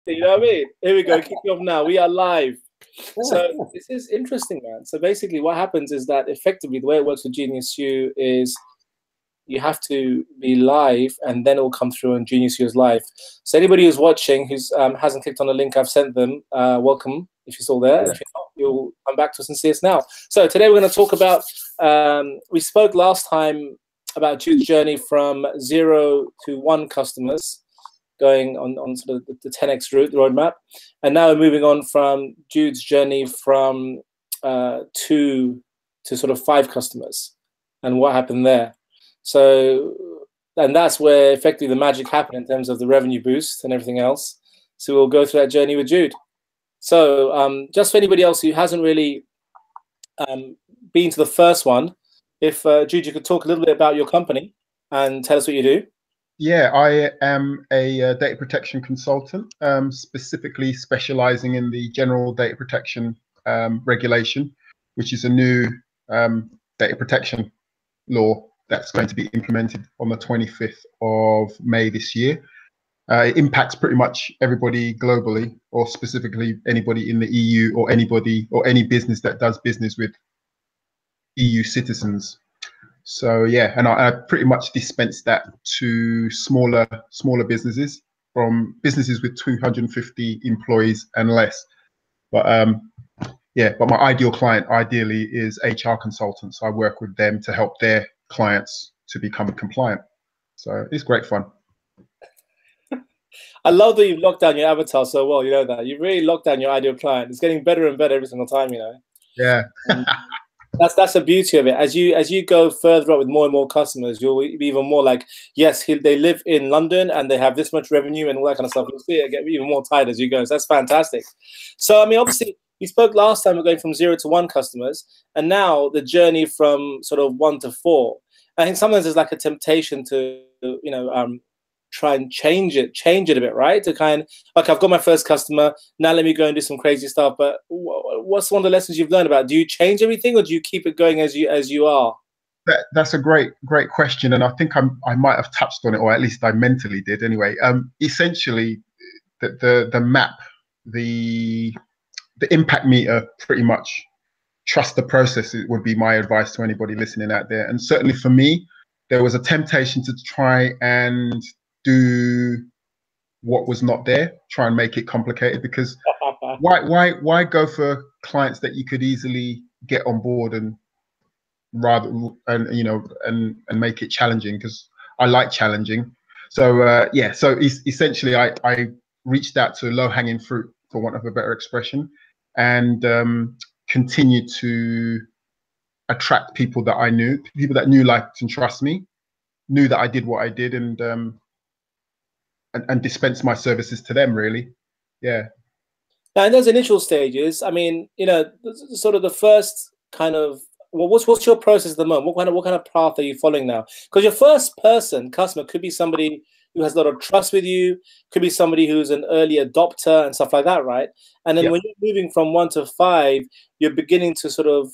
You know what I mean? Here we go, kicking off now. We are live. So this is interesting, man. So basically what happens is that effectively the way it works with GeniusU is you have to be live and then it will come through on GeniusU's live. So anybody who's watching who's hasn't clicked on the link I've sent them, welcome if you're still there. If you're not, you'll come back to us and see us now. So today we're going to talk about, we spoke last time about Jude's journey from 0 to 1 customers, going on sort of the 10x route, the roadmap. And now we're moving on from Jude's journey from 2 to sort of 5 customers and what happened there. So, and that's where effectively the magic happened in terms of the revenue boost and everything else. So we'll go through that journey with Jude. So just for anybody else who hasn't really been to the first one, if Jude, you could talk a little bit about your company and tell us what you do. Yeah, I am a data protection consultant, specifically specializing in the general data protection regulation, which is a new data protection law that's going to be implemented on the 25th of May this year. It impacts pretty much everybody globally, or specifically anybody in the EU, or anybody or any business that does business with EU citizens. So yeah, and I pretty much dispense that to smaller businesses, from businesses with 250 employees and less. But yeah, but my ideal client ideally is HR consultants. I work with them to help their clients to become compliant. So it's great fun. I love that you've locked down your avatar so well. You know that you've really locked down your ideal client. It's getting better and better every single time. You know. Yeah. That's the beauty of it. As you go further up with more and more customers, you'll be even more like, yes, they live in London and they have this much revenue and all that kind of stuff. You'll see it get even more tight as you go. So that's fantastic. So I mean, obviously, we spoke last time. We're going from 0 to 1 customers, and now the journey from sort of 1 to 4. I think sometimes there's like a temptation to try and change it a bit, right? To kind of, okay, I've got my first customer, now let me go and do some crazy stuff. But what's one of the lessons you've learned about it? Do you change everything, or do you keep it going as you are? That's a great question, and I think I might have touched on it, or at least I mentally did anyway. Essentially, the map, the impact meter, pretty much trust the process. It would be my advice to anybody listening out there. And certainly for me, there was a temptation to try and do what was not there, try and make it complicated, because why go for clients that you could easily get on board and make it challenging, because I like challenging. So yeah, so essentially I reached out to low-hanging fruit, for want of a better expression, and continued to attract people that I knew, people that knew, liked, and trust me, knew that I did what I did, and dispense my services to them, really. Yeah. Now, in those initial stages, I mean, sort of the first kind of, well, what's your process at the moment? What kind of path are you following now? Because your first customer could be somebody who has a lot of trust with you, could be somebody who's an early adopter and stuff like that, right? And then when you're moving from 1 to 5, you're beginning to sort of,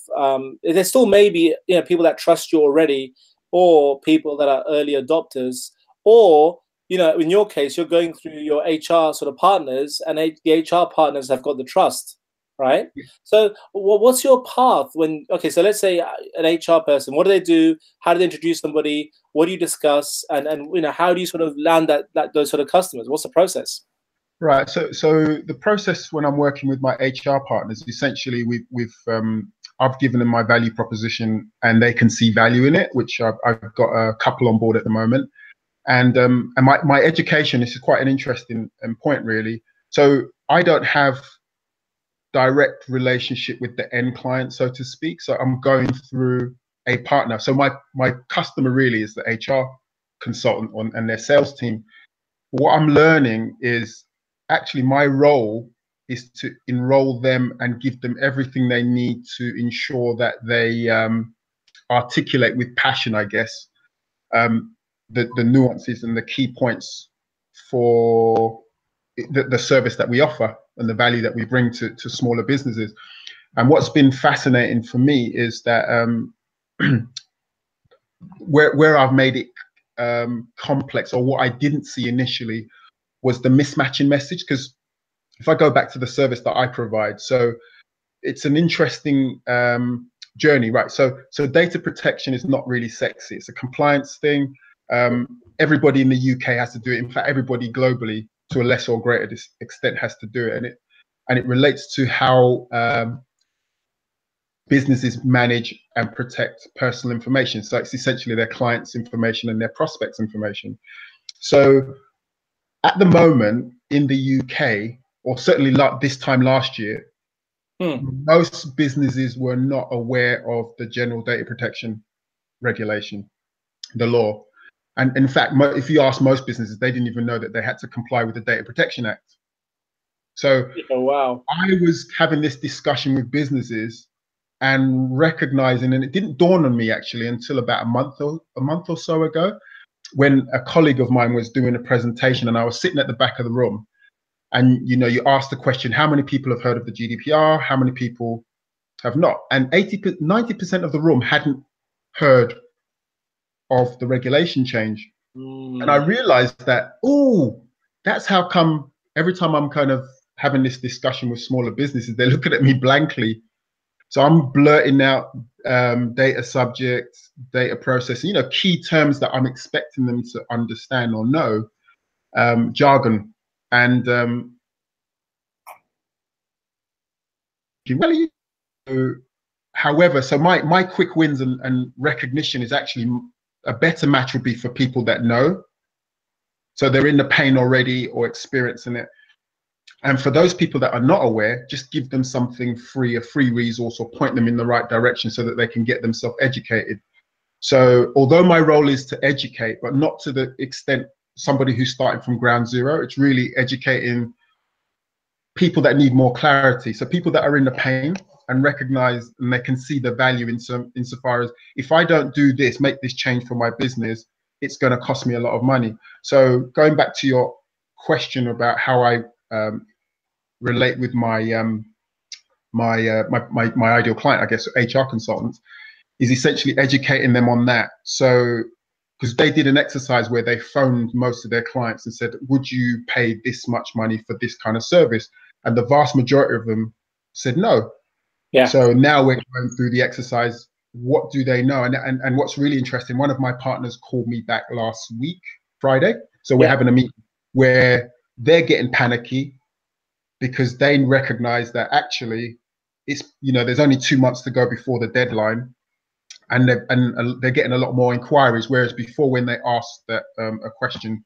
there's still maybe people that trust you already, or people that are early adopters, or in your case, you're going through your HR sort of partners, and the HR partners have got the trust, right? So what's your path when, okay, so let's say an HR person, what do they do? How do they introduce somebody? What do you discuss? And how do you sort of land those sort of customers? What's the process? Right. So the process when I'm working with my HR partners, essentially I've given them my value proposition, and they can see value in it, which I've got a couple on board at the moment. And my education, this is quite an interesting point, really. So I don't have direct relationship with the end client, so to speak. So I'm going through a partner. So my customer really is the HR consultant and their sales team. What I'm learning is actually my role is to enroll them and give them everything they need to ensure that they articulate with passion, I guess, the nuances and the key points for the service that we offer and the value that we bring to smaller businesses. And what's been fascinating for me is that where I've made it complex, or what I didn't see initially, was the mismatch in message. Because if I go back to the service that I provide, so it's an interesting journey, right? So data protection is not really sexy. It's a compliance thing. Everybody in the UK has to do it. In fact, everybody globally, to a less or greater extent, has to do it, and it relates to how businesses manage and protect personal information. So it's essentially their clients' information and their prospects' information. So at the moment in the UK, or certainly like this time last year, most businesses were not aware of the general data protection regulation, the law. And in fact, if you ask most businesses, they didn't even know that they had to comply with the Data Protection Act. So wow. I was having this discussion with businesses and recognizing, and it didn't dawn on me actually until about a month or so ago, when a colleague of mine was doing a presentation and I was sitting at the back of the room. And you ask the question, how many people have heard of the GDPR? How many people have not? And 90% of the room hadn't heard of the regulation change. And I realized that, that's how come every time I'm kind of having this discussion with smaller businesses, they're looking at me blankly. So I'm blurting out data subjects, data processing, key terms that I'm expecting them to understand or know, jargon. And however, so my quick wins and recognition is actually a better match would be for people that know. So they're in the pain already or experiencing it. And for those people that are not aware, just give them something free, a free resource, or point them in the right direction so that they can get themselves educated. So although my role is to educate, but not to the extent somebody who's starting from ground zero, it's really educating people that need more clarity. So people that are in the pain and recognize, and they can see the value insofar as, if I don't do this, make this change for my business, it's going to cost me a lot of money. So going back to your question about how I relate with my my ideal client, I guess, HR consultants, is essentially educating them on that. So because they did an exercise where they phoned most of their clients and said, would you pay this much money for this kind of service? And the vast majority of them said no. Yeah. So now we're going through the exercise. What do they know? And what's really interesting, one of my partners called me back last week, Friday. So we're having a meeting where they're getting panicky because they recognize that actually it's, there's only 2 months to go before the deadline. And they're getting a lot more inquiries, whereas before, when they asked that a question,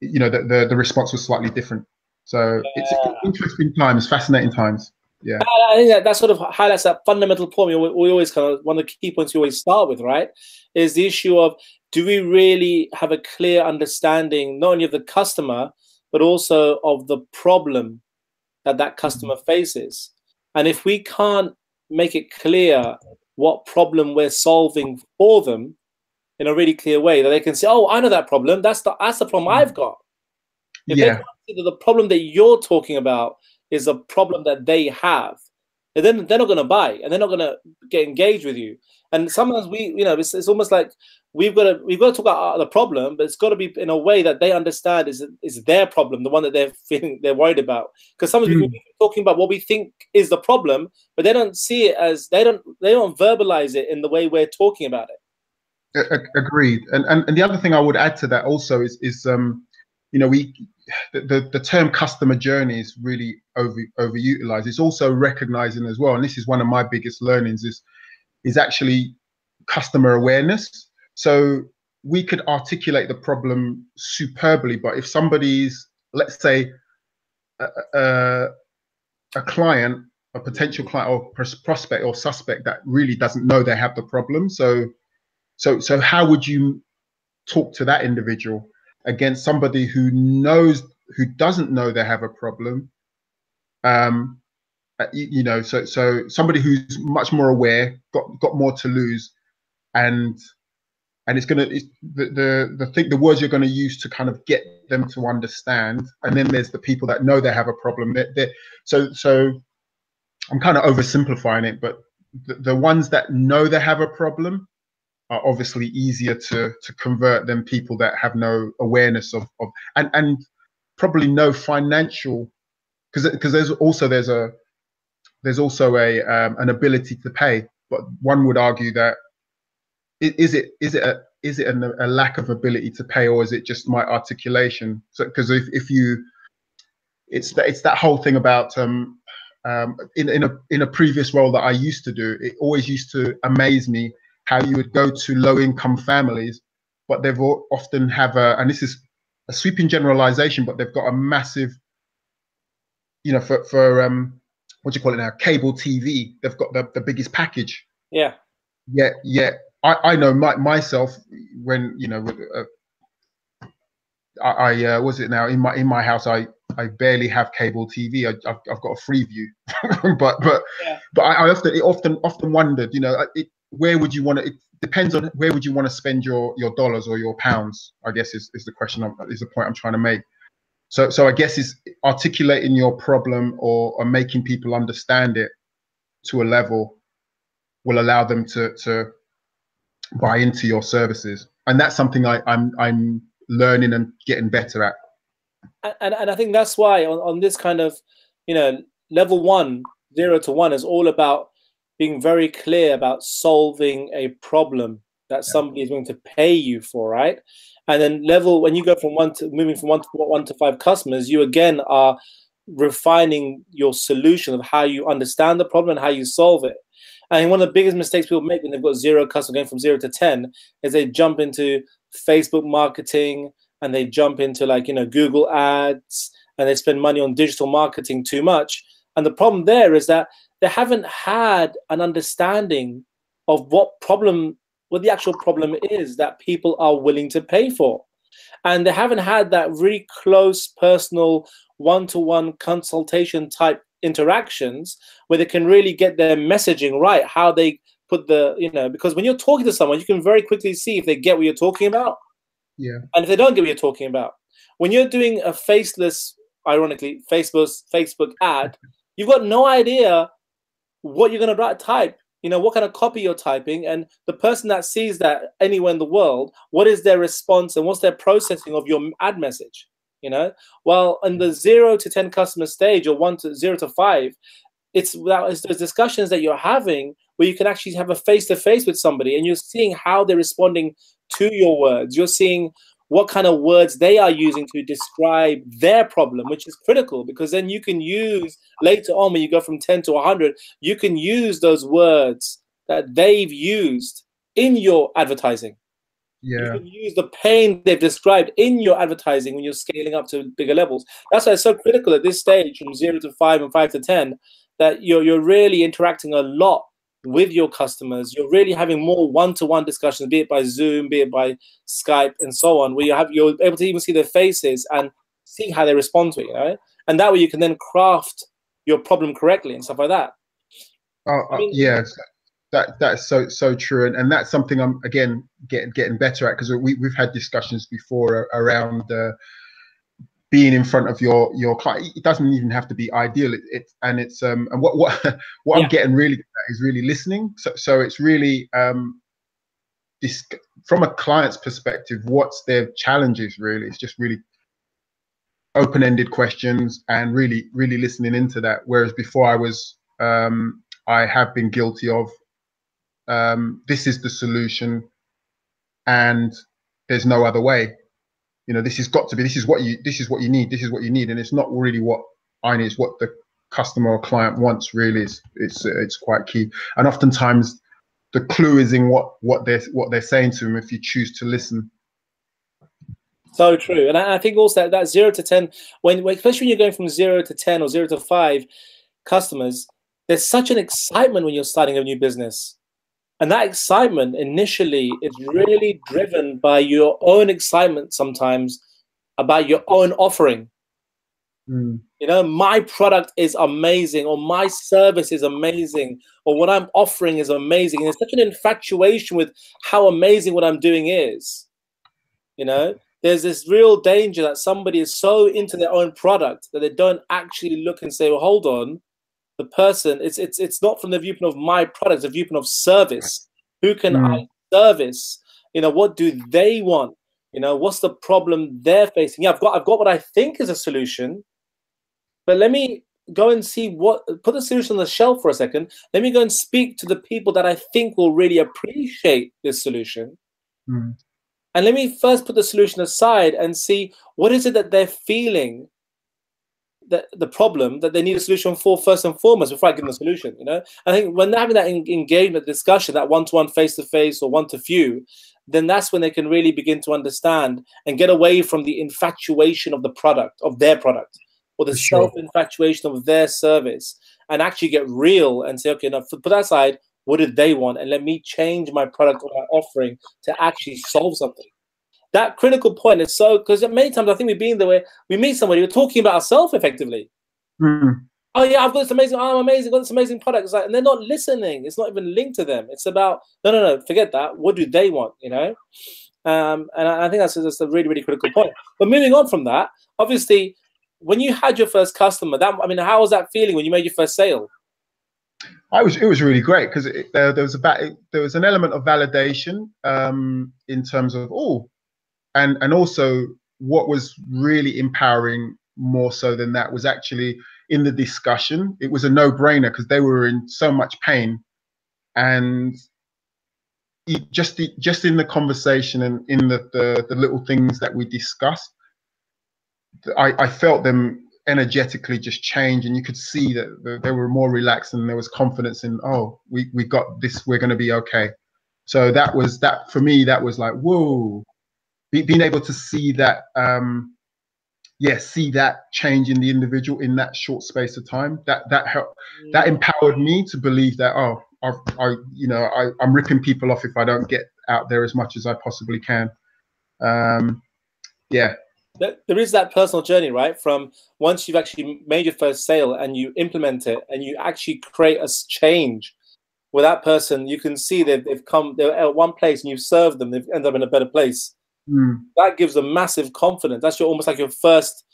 the response was slightly different. So it's interesting times, fascinating times. Yeah, I think that sort of highlights that fundamental point. We always kind of, one of the key points we always start with, right, is the issue of, do we really have a clear understanding not only of the customer but also of the problem that customer faces? And if we can't make it clear what problem we're solving for them in a really clear way, that they can say, oh, I know that problem. That's the problem I've got. If they can't see that the problem that you're talking about is a problem that they have, and then they're not going to buy, and they're not going to get engaged with you. And sometimes it's almost like we've got to talk about the problem, but it's got to be in a way that they understand is their problem, the one that they're worried about. Because sometimes we can be talking about what we think is the problem, but they don't see it as, they don't verbalize it in the way we're talking about it. Agreed. And the other thing I would add to that also is the term customer journey is really overutilized. It's also recognizing as well, and this is one of my biggest learnings, is actually customer awareness. So we could articulate the problem superbly, but if somebody's, let's say, a client, a potential client or prospect or suspect that really doesn't know they have the problem, so how would you talk to that individual against somebody who doesn't know they have a problem? So somebody who's much more aware, got more to lose, and the words you're going to use to kind of get them to understand. And then there's the people that know they have a problem. So I'm kind of oversimplifying it, but the ones that know they have a problem are obviously easier to convert than people that have no awareness of and probably no financial because there's also a an ability to pay, but one would argue that is it a lack of ability to pay, or is it just my articulation? So because if you it's that whole thing about in a previous role that I used to do, it always used to amaze me how you would go to low income families, but they've often have and this is a sweeping generalization, but they've got a massive, for what do you call it now, cable TV, they've got the biggest package. Yeah. Yeah. I know myself when, I was it now in my house, I barely have cable TV. I've got a free view, but Yeah. I often wondered, where would you want to? It depends on where would you want to spend your dollars or your pounds, I guess is the question, is the point I'm trying to make. So I guess is articulating your problem or making people understand it to a level will allow them to buy into your services, and that's something I'm learning and getting better at. And I think that's why on this kind of, level 1, 0 to 1 is all about being very clear about solving a problem that somebody is going to pay you for, right? And then when you go from moving from one to 5 customers, you again are refining your solution of how you understand the problem and how you solve it. And one of the biggest mistakes people make when they've got 0 customers going from 0 to 10 is they jump into Facebook marketing, and they jump into Google ads, and they spend money on digital marketing too much. And the problem there is that they haven't had an understanding of what the actual problem is that people are willing to pay for. And they haven't had that really close, personal, one-to-one consultation type interactions where they can really get their messaging right, how they put because when you're talking to someone, you can very quickly see if they get what you're talking about. Yeah. And if they don't get what you're talking about, when you're doing a faceless, ironically, Facebook ad, you've got no idea what you're going to type, what kind of copy you're typing. And the person that sees that anywhere in the world, what is their response and what's their processing of your ad message? Well, in the 0 to 10 customer stage, or 0 to 5, it's those discussions that you're having where you can actually have a face-to-face with somebody, and you're seeing how they're responding to your words. You're seeing what kind of words they are using to describe their problem, which is critical, because then you can use later on, when you go from 10 to 100, you can use those words that they've used in your advertising. Yeah. You can use the pain they've described in your advertising when you're scaling up to bigger levels. That's why it's so critical at this stage, from 0 to 5 and 5 to 10, that you're really interacting a lot with your customers. You're really having more one-to-one discussions, be it by Zoom, be it by Skype, and so on, where you're able to even see their faces and see how they respond to it, And that way you can then craft your problem correctly and stuff like that. Yes, that's so true, and that's something I'm again getting better at, because we've had discussions before around being in front of your client. It doesn't even have to be ideal. And what I'm getting really good at is really listening. So it's really this, from a client's perspective, what's their challenges really. It's just really open-ended questions and really listening into that. Whereas before I have been guilty of this is the solution and there's no other way. This has got to be, this is what you need, and it's not really what I need, it's what the customer or client wants really. It's quite key, and oftentimes the clue is in what they're saying to them if you choose to listen. So true. And I think also that 0 to 10, especially when you're going from 0 to 10 or 0 to 5 customers, there's such an excitement when you're starting a new business. And that excitement initially is really driven by your own excitement sometimes about your own offering. My product is amazing, or my service is amazing, or what I'm offering is amazing. And there's such an infatuation with how amazing what I'm doing is. There's this real danger that somebody is so into their own product that they don't actually look and say, well, hold on. The person, it's not from the viewpoint of my product, it's a viewpoint of service. Who can I service? What do they want? What's the problem they're facing? Yeah, I've got what I think is a solution, but let me go and see put the solution on the shelf for a second. Let me go and speak to the people that I think will really appreciate this solution. Mm. And let me first put the solution aside and see what is it that they're feeling, the problem that they need a solution for first and foremost before I give them the solution. You know, I think when they're having that engagement discussion, that one-to-one, face-to-face, or one-to-few, then that's when they can really begin to understand and get away from the infatuation of the product, of their product, or the self-infatuation of their service, and actually get real and say, okay, now put that aside, what did they want? And let me change my product or my offering to actually solve something. That critical point is so, because many times I think we've been the way we meet somebody, we're talking about ourselves effectively. Mm. Oh yeah, I've got this amazing, I'm amazing, got this amazing product. It's like, and they're not listening. It's not even linked to them. It's about, no, forget that. What do they want, you know? And I think that's a really, really critical point. But moving on from that, obviously, when you had your first customer, how was that feeling when you made your first sale? It was really great because there was an element of validation in terms of and also what was really empowering more so than that was actually in the discussion. It was a no-brainer because they were in so much pain, and just in the conversation and in the little things that we discussed, I felt them energetically just change, and you could see that they were more relaxed and there was confidence in, oh, we got this, we're going to be okay. So that for me, that was like, whoa, being able to see that, see that change in the individual in that short space of time, that helped, that empowered me to believe that, oh, I'm ripping people off if I don't get out there as much as I possibly can. Yeah. There is that personal journey, right? From once you've actually made your first sale and you implement it and you actually create a change with that person, you can see that they're at one place and you've served them, they've ended up in a better place. Mm. That gives them massive confidence. That's almost like your first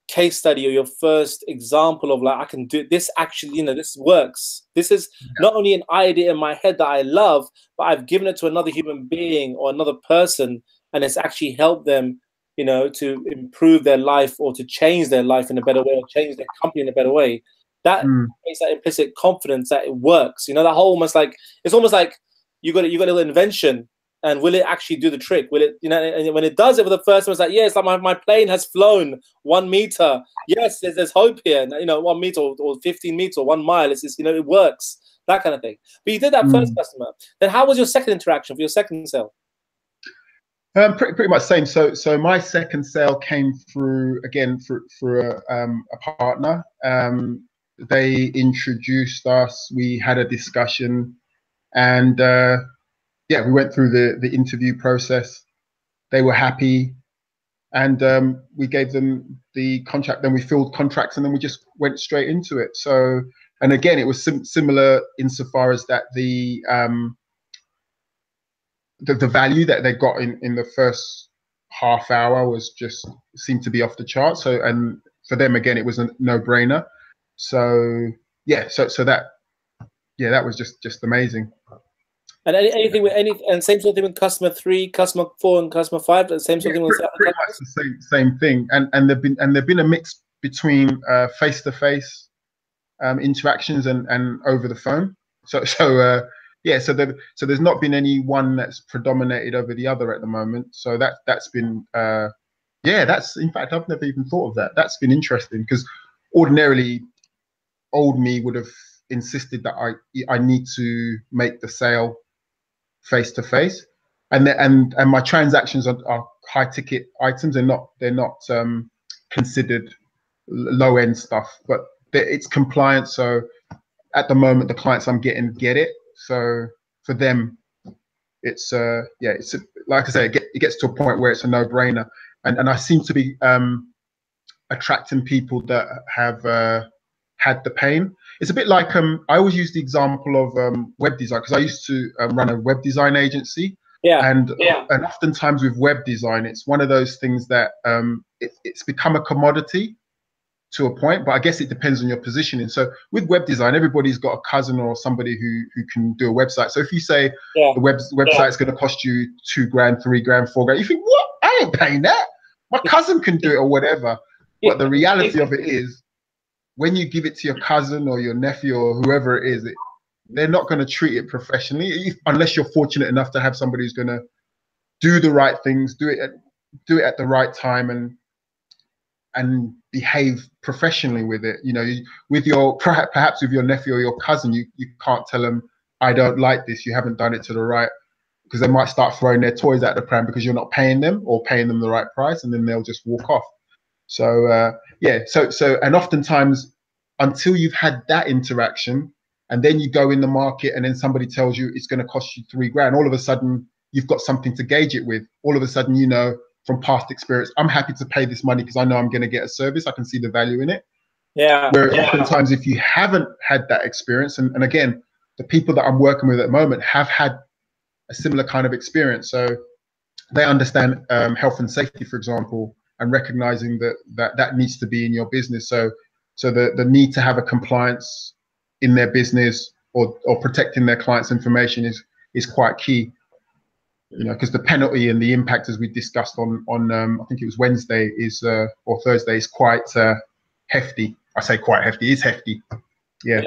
case study or your first example of like, I can do this, actually, you know, this works. This is not only an idea in my head that I love, but I've given it to another human being or another person, and it's actually helped them, you know, to improve their life or to change their life in a better way or change their company in a better way. That makes that implicit confidence that it works. You know, that whole it's almost like you got a little invention, and will it actually do the trick? Will it, you know, and when it does it for the first time, it's like, yeah, it's like my plane has flown 1 meter. Yes, there's hope here. You know, 1 meter or 15 meters or 1 mile. It's just, you know, it works, that kind of thing. But you did that first customer. Then how was your second interaction for your second sale? Pretty much same. So my second sale came through again through a partner. They introduced us. We had a discussion, and we went through the interview process. They were happy, and we gave them the contract. Then we filled contracts, and then we just went straight into it. So, and again, it was similar insofar as that the value that they got in the first half hour was just seemed to be off the chart. So, and for them again, it was a no-brainer. So that was just amazing. And anything with and same sort of thing with customer 3, customer 4, and customer 5. The same sort of thing with pretty much the same thing. And there've been a mix between face-to-face interactions and over the phone. So there's not been any one that's predominated over the other at the moment. So that's been that's, in fact, I've never even thought of that. That's been interesting because ordinarily old me would have insisted that I need to make the sale face to face, and my transactions are high ticket items. They're not considered low end stuff, but it's compliance. So at the moment, the clients I'm getting get it. So for them, it's it's like I say, it gets to a point where it's a no brainer, and I seem to be attracting people that have had the pain. It's a bit like I always use the example of web design, because I used to run a web design agency. And oftentimes with web design, it's one of those things that it's become a commodity to a point, but I guess it depends on your positioning. So with web design, everybody's got a cousin or somebody who can do a website. So if you say the website's going to cost you $2 grand, $3 grand, $4 grand, you think, what? I ain't paying that. My cousin can do it or whatever. But the reality of it is, when you give it to your cousin or your nephew or whoever it is, they're not going to treat it professionally unless you're fortunate enough to have somebody who's going to do the right things, do it at the right time, and behave professionally with it. You know, with your perhaps with your nephew or your cousin, you can't tell them, I don't like this, you haven't done it to the right, because they might start throwing their toys at the pram because you're not paying them or paying them the right price, and then they'll just walk off. So yeah, so and oftentimes until you've had that interaction, and then you go in the market and then somebody tells you it's going to cost you $3,000, all of a sudden you've got something to gauge it with. All of a sudden, you know, from past experience, I'm happy to pay this money because I know I'm going to get a service. I can see the value in it. Yeah. Where oftentimes if you haven't had that experience, and again, the people that I'm working with at the moment have had a similar kind of experience. So they understand health and safety, for example, and recognizing that needs to be in your business. So the need to have a compliance in their business or protecting their clients' information is quite key. You know, because the penalty and the impact, as we discussed on I think it was Wednesday, or Thursday, is quite hefty. I say quite hefty. It's hefty. Yeah.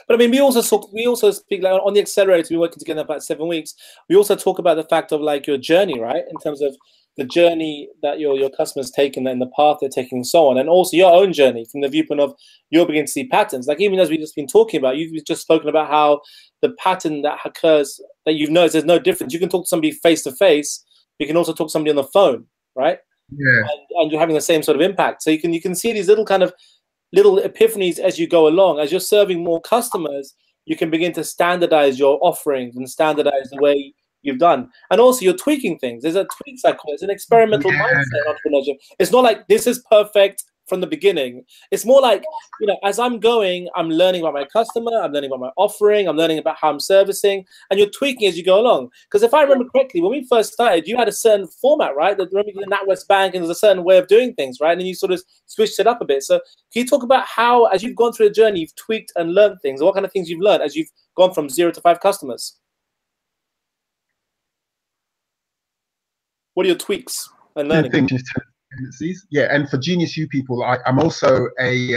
But I mean, we also speak like on the accelerator. We're working together about 7 weeks. We also talk about the fact of like your journey, right? In terms of the journey that your customers taken and the path they're taking and so on, and also your own journey from the viewpoint of you're beginning to see patterns. Like even as we've just been talking about, you've just spoken about how the pattern that occurs that you've noticed, there's no difference. You can talk to somebody face to face. You can also talk to somebody on the phone, right? Yeah. And you're having the same sort of impact. So you can see these little epiphanies as you go along. As you're serving more customers, you can begin to standardize your offerings and standardize the way you've done. And also you're tweaking things. There's a tweak cycle. It's an experimental mindset in entrepreneurship. It's not like this is perfect from the beginning. It's more like, you know, as I'm going, I'm learning about my customer, I'm learning about my offering, I'm learning about how I'm servicing, and you're tweaking as you go along. Because if I remember correctly, when we first started, you had a certain format, right? That remember the NatWest Bank, and there's a certain way of doing things, right? And then you sort of switched it up a bit. So can you talk about how, as you've gone through the journey, you've tweaked and learned things, and what kind of things you've learned as you've gone from 0 to 5 customers? What are your tweaks and learning? Tendencies. Yeah, and for GeniusU people, I'm also a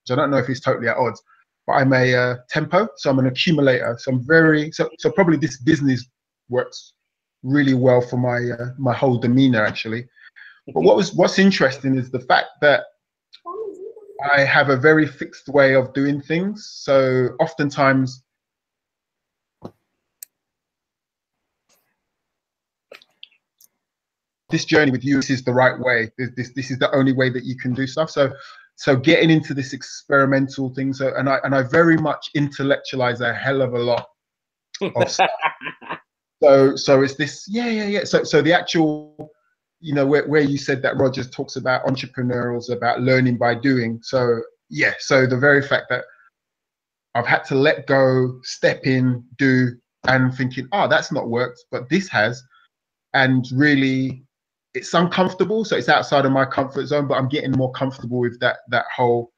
so I don't know if it's totally at odds, but I'm a tempo, so I'm an accumulator. So I'm very so probably this business works really well for my whole demeanor actually. But what's interesting is the fact that I have a very fixed way of doing things. So oftentimes this journey with you, this is the right way. This is the only way that you can do stuff. So getting into this experimental thing. So and I very much intellectualize a hell of a lot of stuff. So it's this So the actual, you know, where you said that Rogers talks about entrepreneurials, about learning by doing. So yeah, so the very fact that I've had to let go, step in, do, and thinking, oh, that's not worked, but this has, and really it's uncomfortable, so it's outside of my comfort zone, but I'm getting more comfortable with that whole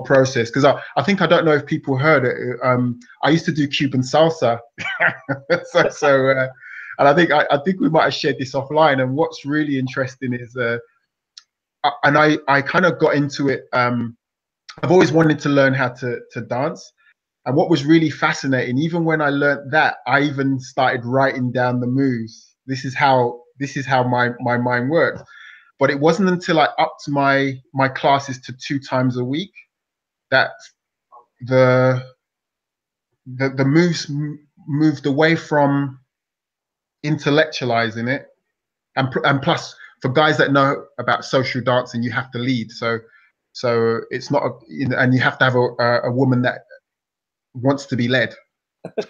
process. Because I think, I don't know if people heard it, I used to do Cuban salsa. And I think we might have shared this offline, and what's really interesting is and I kind of got into it. I've always wanted to learn how to dance, and what was really fascinating, even when I learned that, I even started writing down the moves. This is how my mind works. But it wasn't until I upped my classes to 2 times a week that the moves moved away from intellectualizing it, and plus for guys that know about social dancing, you have to lead. So it's not and you have to have a woman that wants to be led.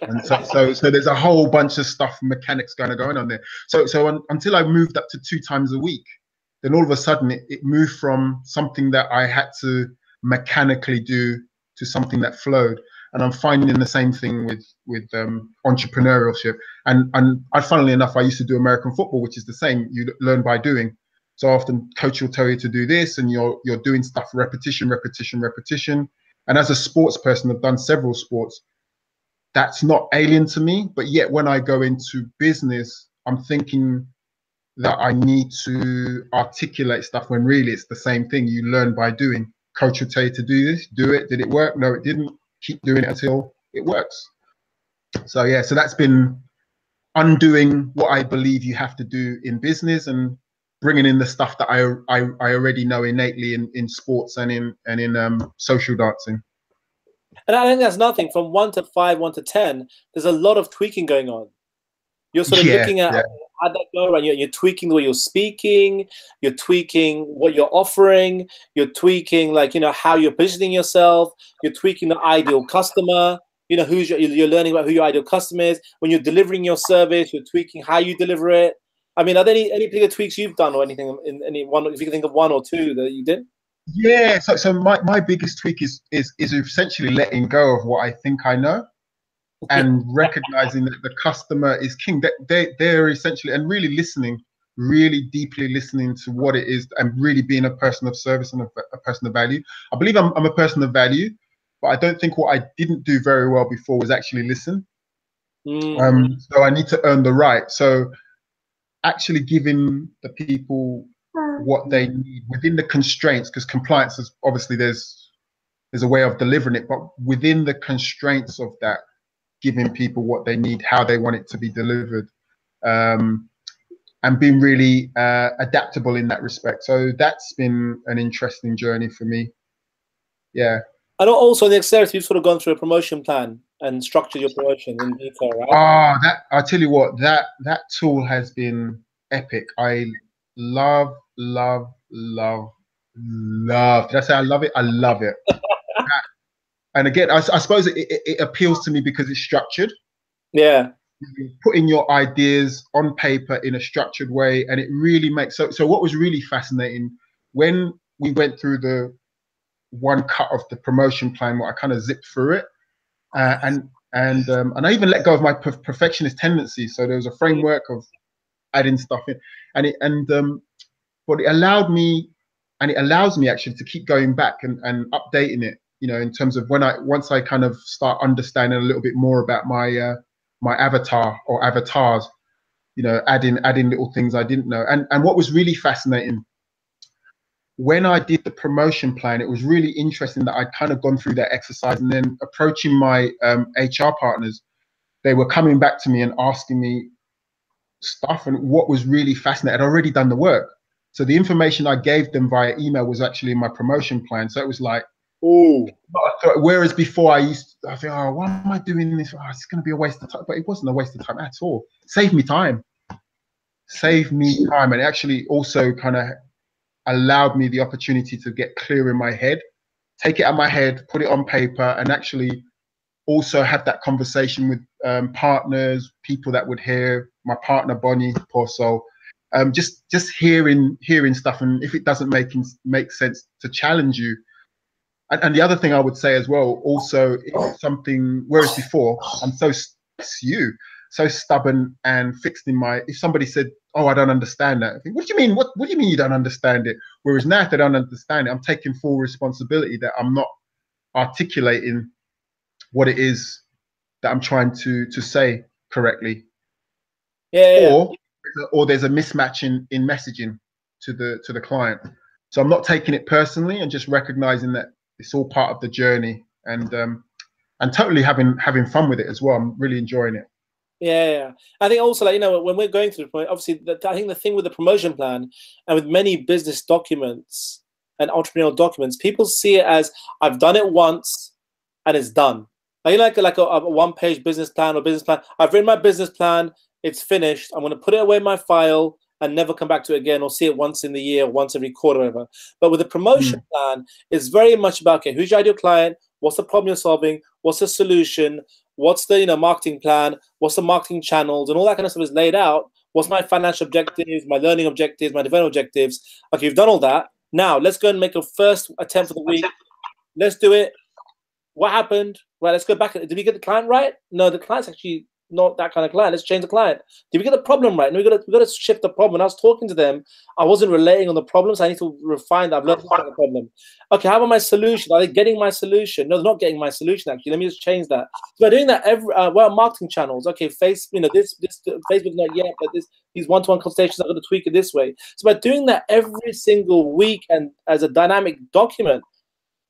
And so there's a whole bunch of stuff, mechanics going on there. So until I moved up to 2 times a week, then all of a sudden it moved from something that I had to mechanically do to something that flowed. And I'm finding the same thing with entrepreneurship. And funnily enough, I used to do American football, which is the same. You learn by doing. So often coach will tell you to do this, and you're doing stuff repetition. And as a sports person, I've done several sports. That's not alien to me, but yet when I go into business, I'm thinking that I need to articulate stuff when really it's the same thing. You learn by doing. coach would tell you to do this, do it. Did it work? No, it didn't. Keep doing it until it works. So yeah, so that's been undoing what I believe you have to do in business and bringing in the stuff that I already know innately in sports and in social dancing. And I think that's nothing. From 1 to 5, 1 to 10, there's a lot of tweaking going on. You're sort of looking at how that go, and you're tweaking the way you're speaking, you're tweaking what you're offering, you're tweaking, like, you know, how you're positioning yourself, you're tweaking the ideal customer, you know, you're learning about who your ideal customer is. When you're delivering your service, you're tweaking how you deliver it. I mean, are there any particular tweaks you've done or anything in any one, if you can think of one or two that you did? Yeah, so my biggest tweak is essentially letting go of what I think I know and recognizing that the customer is king. That they're essentially, and really listening, really deeply listening to what it is, and really being a person of service and a person of value. I believe I'm a person of value, but I don't think what I didn't do very well before was actually listen. So I need to earn the right. So actually giving the people what they need within the constraints, because compliance is obviously there's a way of delivering it, but within the constraints of that, giving people what they need, how they want it to be delivered, and being really adaptable in that respect. So that's been an interesting journey for me. Yeah. And also in the Xeris, you've sort of gone through a promotion plan and structured your promotion in detail, right? I tell you what, that tool has been epic. I love. Did I say I love it? I love it. And again, I suppose it appeals to me because it's structured. Yeah. Putting your ideas on paper in a structured way, and it really makes so what was really fascinating when we went through the one cut of the promotion plan, where I kind of zipped through it, and I even let go of my perfectionist tendencies. So there was a framework of adding stuff in, but it allowed me, and it allows me actually to keep going back and updating it, you know, in terms of once I kind of start understanding a little bit more about my my avatar or avatars, you know, adding little things I didn't know. And what was really fascinating, when I did the promotion plan, it was really interesting that I'd kind of gone through that exercise, and then approaching my HR partners, they were coming back to me and asking me stuff. And what was really fascinating, I'd already done the work. So the information I gave them via email was actually in my promotion plan. So it was like, oh, whereas before I think, oh, why am I doing this? Oh, it's going to be a waste of time. But it wasn't a waste of time at all. Saved me time. And it actually also kind of allowed me the opportunity to get clear in my head, take it out of my head, put it on paper, and actually also have that conversation with partners, people that would hear, my partner Bonnie, poor soul, just hearing stuff, and if it doesn't make sense, to challenge you. And the other thing I would say as well, also, if something, whereas before I'm so stubborn and fixed in my, if somebody said, oh, I don't understand that, I think, what do you mean? What do you mean you don't understand it? Whereas now, if they don't understand it, I'm taking full responsibility that I'm not articulating what it is that I'm trying to say correctly. Or there's a mismatch in messaging to the client. So I'm not taking it personally and just recognizing that it's all part of the journey, and totally having fun with it as well. I'm really enjoying it. Yeah. I think also, like, you know, when we're going through the point, obviously, I think the thing with the promotion plan and with many business documents and entrepreneurial documents, people see it as, I've done it once and it's done. Like a one-page business plan or business plan. I've written my business plan. It's finished. I'm going to put it away in my file and never come back to it again, or see it once in the year, once every quarter, whatever. But with the promotion plan, it's very much about, okay, who's your ideal client? What's the problem you're solving? What's the solution? What's the, you know, marketing plan? What's the marketing channels? And all that kind of stuff is laid out. What's my financial objectives, my learning objectives, my development objectives? Okay, you've done all that. Now let's go and make a first attempt for the week. Let's do it. What happened? Right, let's go back. Did we get the client right? No, the client's actually not that kind of client. Let's change the client. Did we get the problem right? No, we got to shift the problem. When I was talking to them, I wasn't relating on the problems. I need to refine that. I've learned about the problem. Okay, how about my solution? Are they getting my solution? No, they're not getting my solution. Actually, let me just change that. So by doing that, well, marketing channels. Okay, this Facebook's not yet, but these one-to-one consultations, I'm going to tweak it this way. So by doing that every single week and as a dynamic document,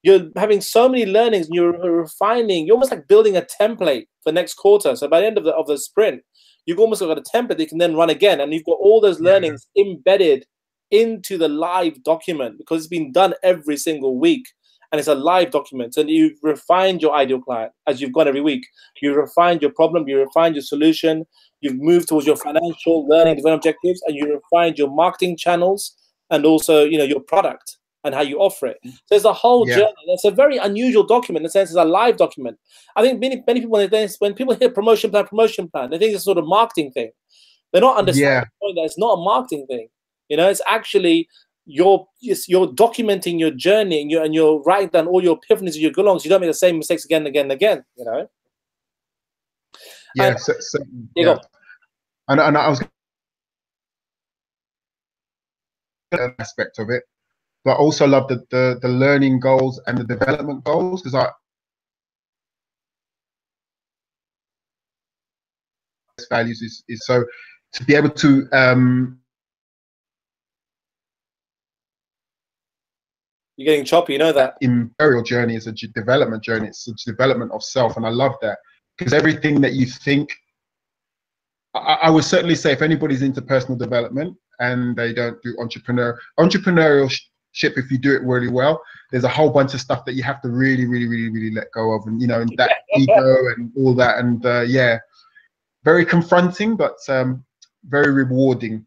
you're having so many learnings, and you're refining. You're almost like building a template for next quarter. So by the end of the sprint, you've almost got a template that you can then run again, and you've got all those learnings embedded into the live document because it's been done every single week, and it's a live document. And you've refined your ideal client as you've gone every week. You refined your problem, you refined your solution, you've moved towards your financial learning development objectives, and you refined your marketing channels and also, you know, your product and how you offer it. So there's a whole journey. It's a very unusual document in the sense it's a live document. I think many people, when people hear promotion plan, they think it's a sort of marketing thing. They're not understanding the point that it's not a marketing thing. You know, it's actually you're documenting your journey, and you're writing down all your epiphanies and your go-alongs. You don't make the same mistakes again and again and again. You know. Yeah. And, and I was an aspect of it, but I also love the learning goals and the development goals, because values is so to be able to you're getting choppy, you know that. Imperial journey is a development journey. It's a development of self, and I love that, because everything that you think, I would certainly say if anybody's into personal development and they don't do entrepreneurship, if you do it really well, there's a whole bunch of stuff that you have to really let go of, and you know, and that ego and all that, and yeah, very confronting, but very rewarding.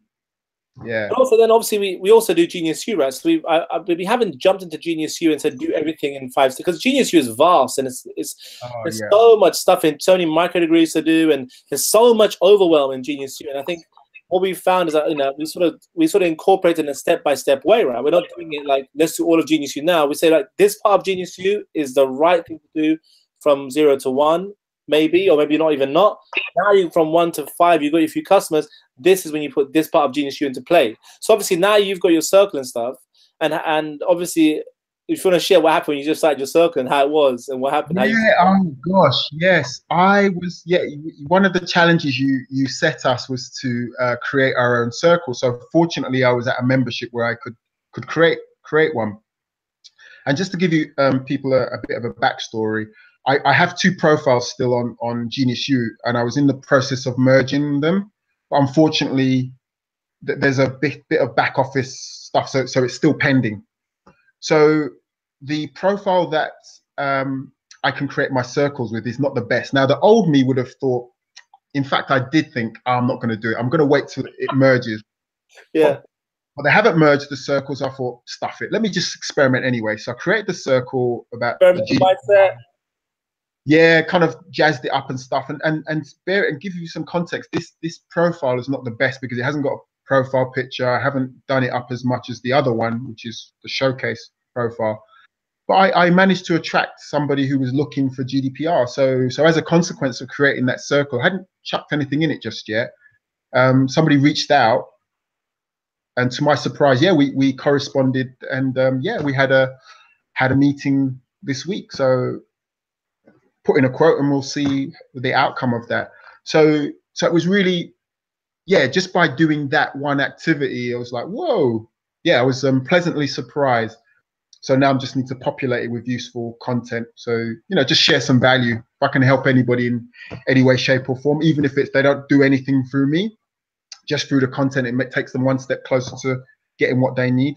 Yeah. And also, then obviously we also do GeniusU, right? So we haven't jumped into GeniusU and said do everything in 5 steps, because GeniusU is vast, and there's so much stuff in so many micro degrees to do, and there's so much overwhelm in GeniusU. And I think what we found is that, you know, we sort of incorporate it in a step-by-step way, right? We're not doing it like let's do all of GeniusU now. We say like this part of GeniusU is the right thing to do from 0 to 1. Maybe, or maybe not even not. Now you from 1 to 5, you've got a few customers. This is when you put this part of GeniusU into play. So obviously now you've got your circle and stuff, and obviously if you want to share what happened when you just started your circle and how it was and what happened. Oh gosh, yes. One of the challenges you set us was to create our own circle. So fortunately, I was at a membership where I could create one. And just to give you people a bit of a backstory, I have 2 profiles still on GeniusU, and I was in the process of merging them. But unfortunately, there's a bit of back office stuff, so it's still pending. So the profile that I can create my circles with is not the best. Now, the old me would have thought, in fact, I did think, oh, I'm not going to do it. I'm going to wait till it merges. Yeah. But they haven't merged the circles. I thought, stuff it. Let me just experiment anyway. So I created the circle about yeah, kind of jazzed it up and stuff, and give you some context. This profile is not the best because it hasn't got a profile picture. I haven't done it up as much as the other one, which is the showcase profile. But I managed to attract somebody who was looking for GDPR. So as a consequence of creating that circle, I hadn't chucked anything in it just yet. Somebody reached out, and to my surprise, yeah, we corresponded, and yeah, we had a meeting this week. So put in a quote and we'll see the outcome of that. So it was really, yeah, just by doing that one activity, I was like, whoa, yeah, I was pleasantly surprised. So now I just need to populate it with useful content. So, you know, just share some value. If I can help anybody in any way, shape or form, even if they don't do anything through me, just through the content, it takes them one step closer to getting what they need.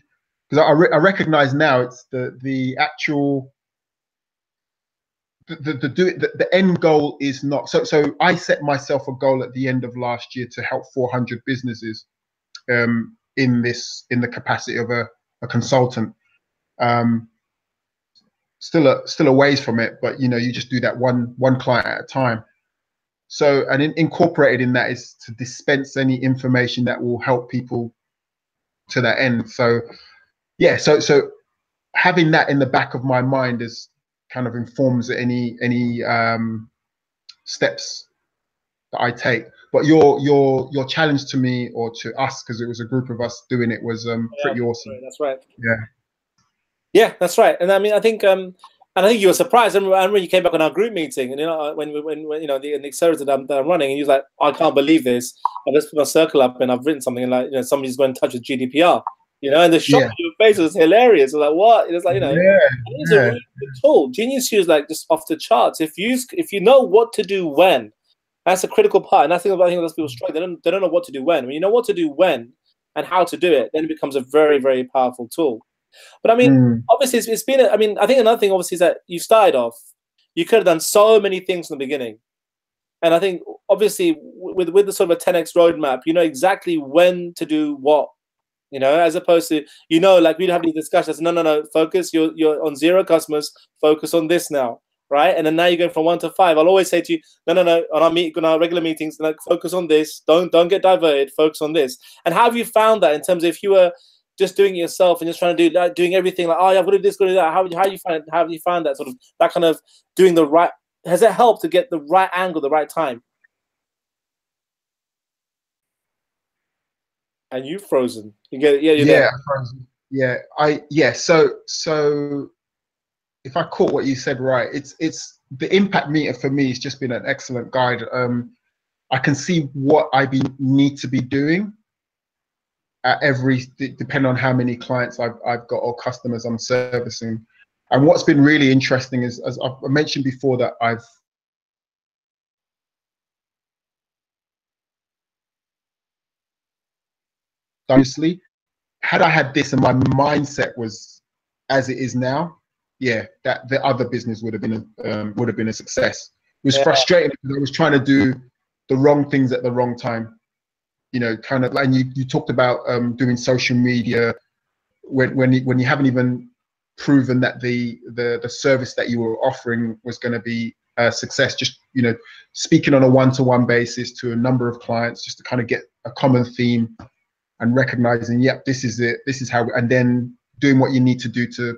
Because I recognize now it's the actual, the end goal is not so I set myself a goal at the end of last year to help 400 businesses in the capacity of a consultant. Still a ways from it, but you know, you just do that one client at a time. So, and incorporated in that is to dispense any information that will help people to that end. So yeah, so having that in the back of my mind is kind of informs any steps that I take. But your challenge to me, or to us, because it was a group of us doing it, was pretty awesome. That's right. Yeah, that's right. And I mean, I think you were surprised. I remember you came back on our group meeting, and you know, when you know the accelerator that I'm running, and you was like, I can't believe this. I just put my circle up and I've written something, and like, you know, somebody's going in touch with GDPR. You know, and the shock Yeah. on your face was hilarious. Like, what? It's like, you know, Yeah. it's a really good tool. GeniusU is like just off the charts. If you know what to do when, that's a critical part. And I think those people struggle. They don't know what to do when. When you know what to do when and how to do it, then it becomes a very, very powerful tool. But I mean, obviously, it's been. I mean, I think another thing, obviously, is that you started off. You could have done so many things in the beginning, and I think, obviously, with the sort of a 10x roadmap, you know exactly when to do what. You know, as opposed to, you know, like we'd have these discussions. No, focus. You're on 0 customers. Focus on this now, right? And then now you're going from 1 to 5. I'll always say to you, no. On our regular meetings, like, focus on this. Don't get diverted. Focus on this. And how have you found that in terms of if you were just doing it yourself and just trying to do like, doing everything like, oh, yeah, I've got to do this, got to do that. How have you found that sort of that kind of doing the right? Has it helped to get the right angle, the right time? And you've frozen. You get it. Yeah, you're there. Yeah. So if I caught what you said right, it's the impact meter for me has just been an excellent guide. I can see what need to be doing at depending on how many clients I've got or customers I'm servicing. And what's been really interesting is, as I mentioned before, that I've honestly, had I had this and my mindset was as it is now, yeah, that the other business would have been a success. It was frustrating because I was trying to do the wrong things at the wrong time. You know, kind of like, and you talked about doing social media when you haven't even proven that the service that you were offering was going to be a success. Just, you know, speaking on a one-to-one basis to a number of clients just to kind of get a common theme and recognizing, yep, this is it, this is how, and then doing what you need to do to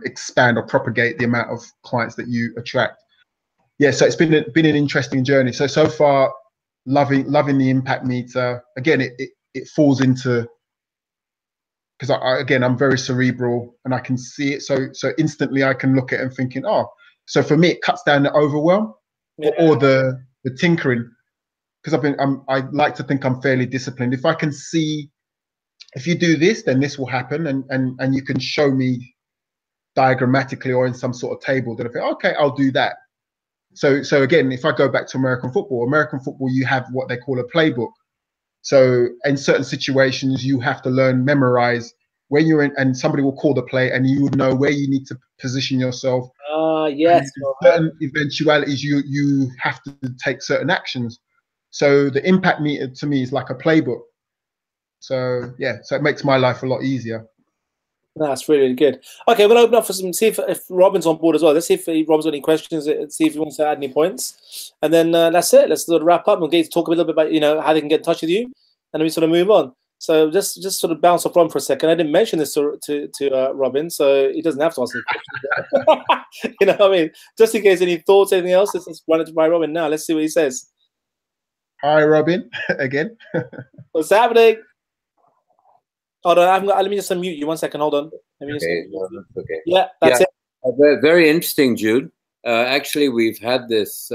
expand or propagate the amount of clients that you attract. Yeah, so it's been an interesting journey. So far, loving the impact meter. Again, it falls into, because I'm very cerebral and I can see it. So instantly I can look at it and thinking, oh, so for me it cuts down the overwhelm or the tinkering, because I like to think I'm fairly disciplined. If I can see, if you do this, then this will happen, and you can show me diagrammatically or in some sort of table, that I think, okay, I'll do that. So again, if I go back to American football, you have what they call a playbook. So in certain situations, you have to memorize when you're in, and somebody will call the play, and you would know where you need to position yourself. Yes. Certain eventualities, you have to take certain actions. So the impact meter to me is like a playbook. So yeah, so it makes my life a lot easier. That's really good. Okay, we'll open up for some. See if Robin's on board as well. Let's see if Robin's got any questions. See if he wants to add any points, and then that's it. Let's sort of wrap up. We'll get to talk a little bit about how they can get in touch with you, and then we sort of move on. So just sort of bounce off Robin for a second. I didn't mention this to Robin, so he doesn't have to ask any questions. You know what I mean? Just in case any thoughts, anything else, let's just run it by Robin now. Let's see what he says. Hi, Robin, again. What's happening? Hold on, let me just unmute you 1 second. Hold on. Okay, no, that's okay. Yeah, that's it. Very interesting, Jude. Actually, we've had this,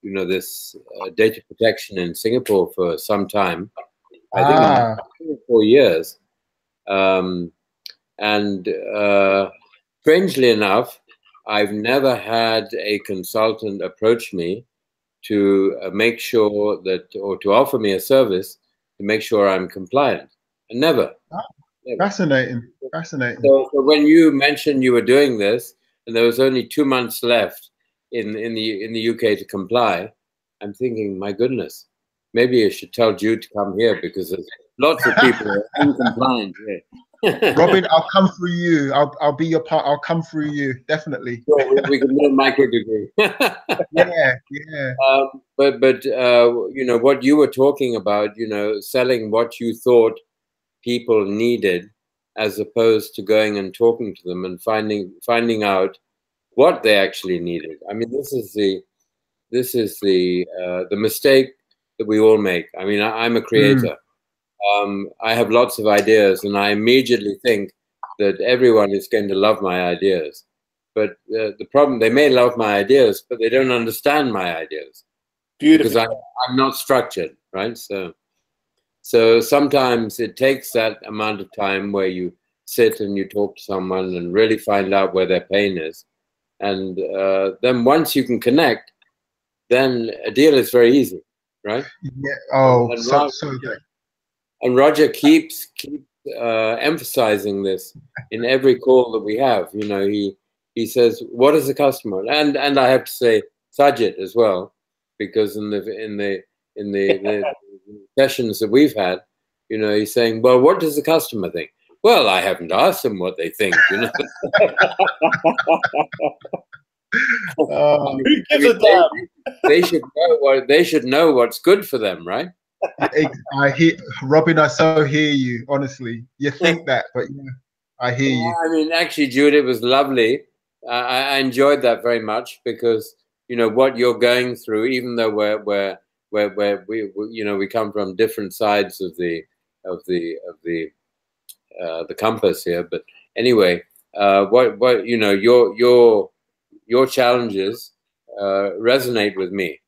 this data protection in Singapore for some time. I think 4 years. Strangely enough, I've never had a consultant approach me to make sure that, or to offer me a service to make sure I'm compliant. And never. Fascinating. So when you mentioned you were doing this, and there was only 2 months left in the UK to comply, I'm thinking, my goodness, maybe I should tell Jude to come here, because there's lots of people who are incompliant here. Robin, I'll come through you. I'll be your part. I'll come through you, definitely. So we can do a micro degree. Yeah. But what you were talking about, selling what you thought people needed, as opposed to going and talking to them and finding out what they actually needed. I mean, this is the mistake that we all make. I mean, I'm a creator. I have lots of ideas, and I immediately think that everyone is going to love my ideas. But the problem, they may love my ideas, but they don't understand my ideas. Beautiful. Because I'm not structured, right? So So sometimes it takes that amount of time where you sit and you talk to someone and really find out where their pain is. And then once you can connect, then a deal is very easy, right? Yeah. Oh, and Roger keeps emphasizing this in every call that we have. You know, he says, "What is the customer?" And I have to say Sajid as well, because in the sessions that we've had, you know, he's saying, "Well, what does the customer think?" Well, I haven't asked them what they think, you know. Who gives a damn? They should know what's good for them, right? I hear, Robin. I so hear you. Honestly, you think that, but yeah, I hear you. I mean, actually, Jude, it was lovely. I enjoyed that very much because you know what you're going through, even though we you know we come from different sides of the compass here. But anyway, what you know your challenges resonate with me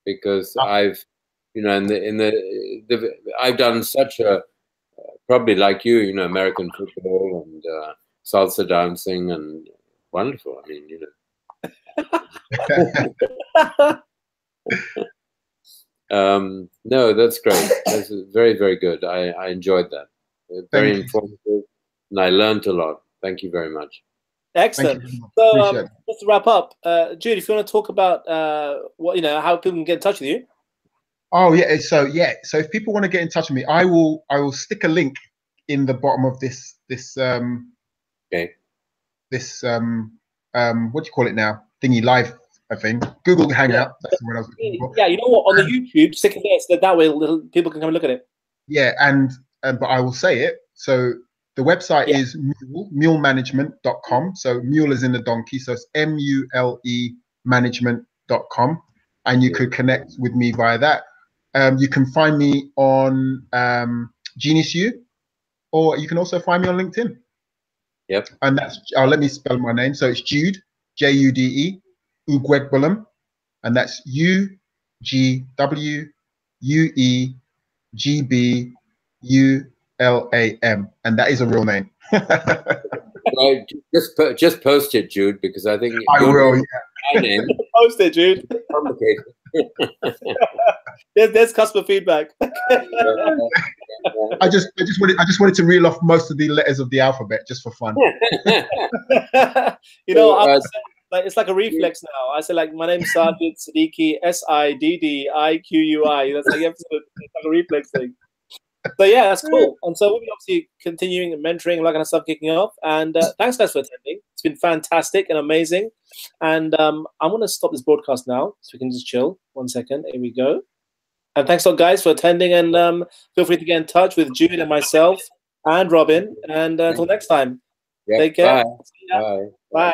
because I've you know I've done such a probably like you know American football and salsa dancing and wonderful. I mean, you know. No, that's great. That's very, very good. I enjoyed that. Very informative, and I learned a lot. Thank you very much. Excellent. So just to wrap up, Jude, if you want to talk about what you know, how people can get in touch with you. Oh yeah. So if people want to get in touch with me, I will stick a link in the bottom of this okay. This what do you call it now? Thingy live. I think Google Hangout. That's what I was looking for. Yeah, you know what? On the YouTube, stick it there so that way people can come and look at it. Yeah, and but I will say it. So the website is mulemanagement.com. So mule is in the donkey. So it's MULE management.com. And you could connect with me via that. You can find me on GeniusU, or you can also find me on LinkedIn. Yep. And that's let me spell my name. So it's Jude, Jude, Ugwegbulam, and that's UGWUEGBULAM, and that is a real name. Well, just post it, Jude, because I think I will. My name. Post it, Jude. Complicated. There's customer feedback. I just wanted to reel off most of the letters of the alphabet just for fun. You know, it's like a reflex now. I say like my name's Sajid Siddiqui, SIDDIQUI. That's like it's like a reflex thing. So yeah, that's cool. And so we'll be obviously continuing and mentoring and that kind of stuff kicking off. And thanks guys for attending. It's been fantastic and amazing. And I'm gonna stop this broadcast now so we can just chill. 1 second. Here we go. And thanks a lot, guys, for attending. And feel free to get in touch with Jude and myself and Robin. And until next time, take care. Bye. Bye.